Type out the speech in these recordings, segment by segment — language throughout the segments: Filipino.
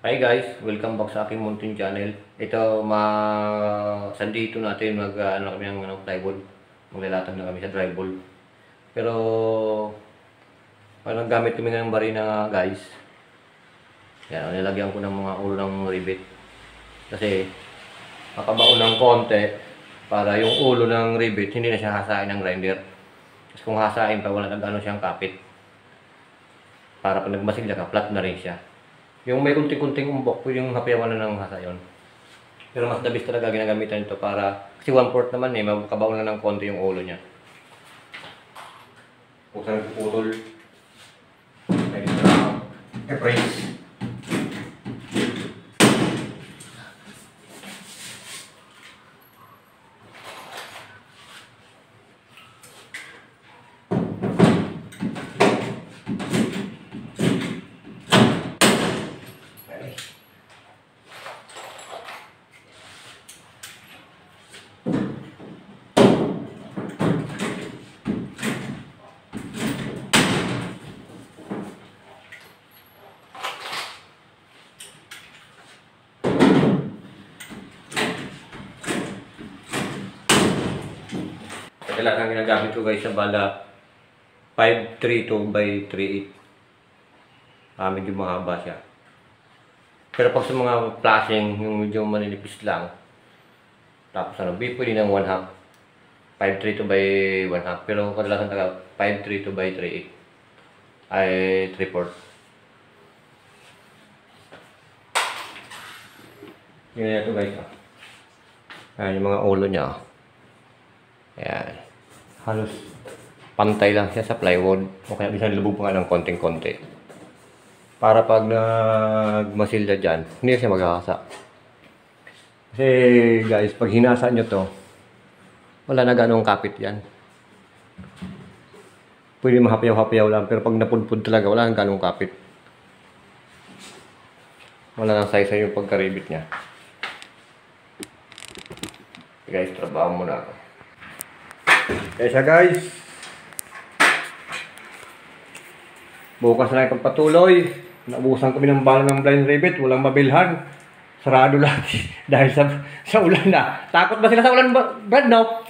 Hi guys, welcome back sa aking munting channel. Ito, sandito natin ano kami ng plywood. Maglalatag na kami sa drywall. Pero parang gamit kami ng barina guys. Yan, nilagyan ko ng mga ulo ng rivet. Kasi makabaon ng konti para yung ulo ng rivet hindi na siya hasain ng grinder. Kasi kung hasain pa, wala na gano'n siyang kapit. Para pag nagmasilya ka, flat na rin siya. Yung may kunting-kunting umbok, yung hapiawan na ng hasa yun. Pero mas dabis talaga ginagamitan ito para, kasi 1/4 naman makabaon na ng konti yung ulo niya. Kung saan puputol, may e-brace. Kailangan ginagamit ko guys sa bala 532 by 38. Medyo mahaba siya. Pero pag sa mga flashing, yung medyo maninipis lang, tapos pwede ng 1/2. 532 by 1/2. Pero kadalasan talaga 532 by 38. Ay 3/4. Yun na ito guys. Ayan yung mga ulo niya. Ayan. Halos pantay lang siya sa plywood. O kaya minsan lubog pa nga ng konting-konti. Para pag nagmasilya dyan, hindi siya maghahasa. Kasi guys, pag hinasa nyo to, wala na ganong kapit yan. Pwede mahapayaw-hapayaw lang, pero pag napudpud talaga, wala na ganong kapit. Wala nang size yung pagkaribit niya. Guys, trabaho muna ako. Kaya siya guys, bukas na lang itong patuloy. Naubusan kami ng bala ng blind rivet, walang mabilhan. Sarado lagi dahil sa ulan na. Takot ba sila sa ulan, Brad, no?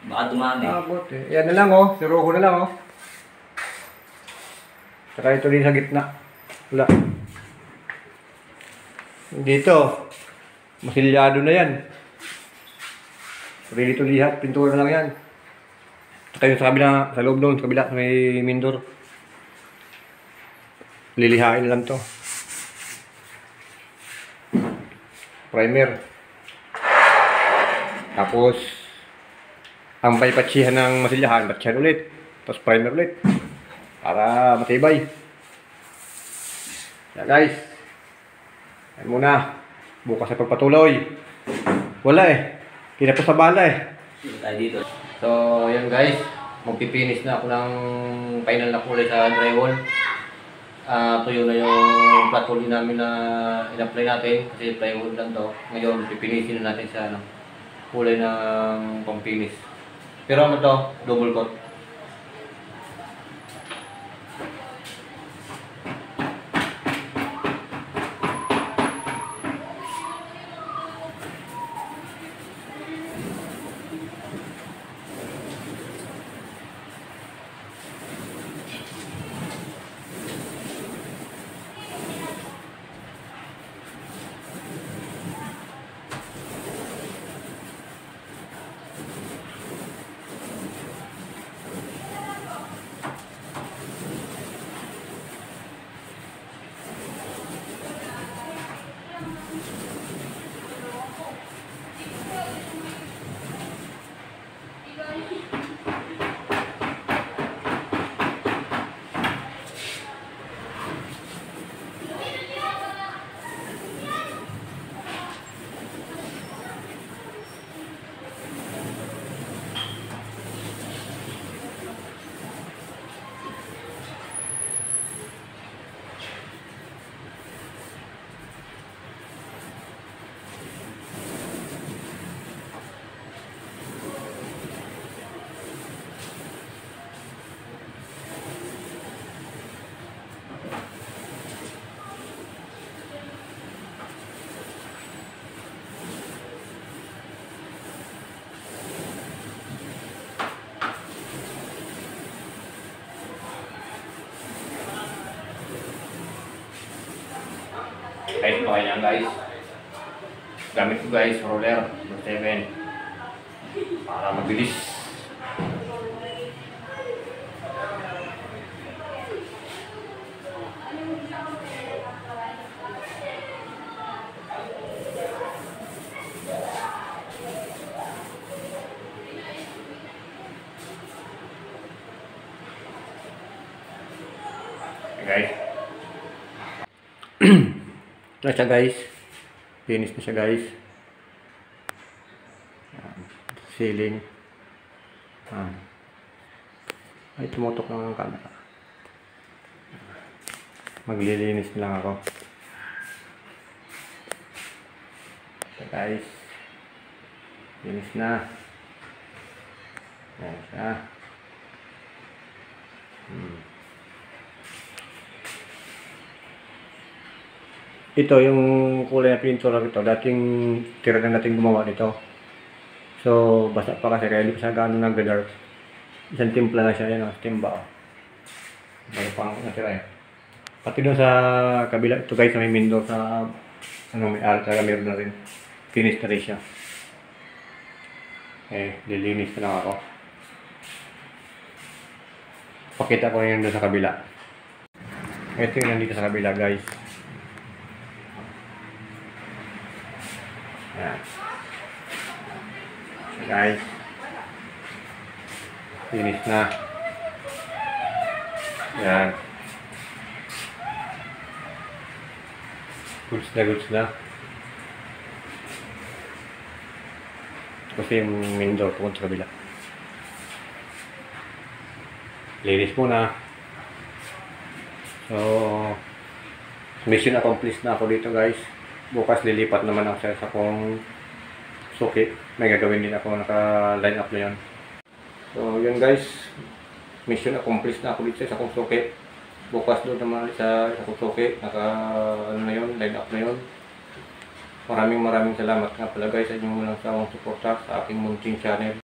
Baka dumami. Buti. Yan na lang oh, siruho na lang oh. Saka ito din sa gitna. Wala. Dito, masilyado na yan. Ready to lihat, pintura na lang yan. Saka yung sa kabila, sa loob doon, sa kabila, may mindor. Lilihain na lang to. Primer. Tapos, ang patsihan ng masilyahan, patsihan ulit. Tapos primer ulit. Para matibay. Yan guys. Yan muna. Bukas sa pagpatuloy. Wala eh. Kinapos sa bala eh. Tayo dito. So, yun guys, magpipinis na ako ng final na kulay sa drywall. Tuyo na yung flat wood namin na in-apply natin kasi plywood lang to. Ngayon, pipinisin na natin sa kulay ng pampinis. Pero ano to, double coat. Ayos pa kanya guys. Gamit ko guys, roller, 7. Para mabilis. Okay, guys. Na siya guys. Finish na siya guys. Ceiling. Ay, tumutok lang ang camera. Maglilinis lang ako. So guys. Finish na. Ayan siya. Ito yung kulay na pintura ito. Dating tira na natin gumawa nito. So, basta pa kasi kaya hindi pa siya gano'n nag-dark. Isang timpla na siya. Yan o, timba o. Bago pa ako natira eh. Pati doon sa kabila, ito guys, may window sa may alta, meron na rin. Finish na rin siya. Eh, lilinis na lang ako. Pakita ko yun doon sa kabila. Ito yung nandito sa kabila guys. Ayan. So guys, finish na. Ayan. Goods na. Kasi yung main door ko sa kabila. Linis muna. So, mission accomplished na ako dito guys. Bukas lilipat naman ako sa kong suki. May gagawin din ako, naka-line up na yun. So yun guys, mission accomplished na ako dito sa kong suki. Bukas doon naman sa kong suki, ano na yun, line up na yun. Maraming salamat nga pala guys sa inyong walang sawang suporta sa aking munting channel.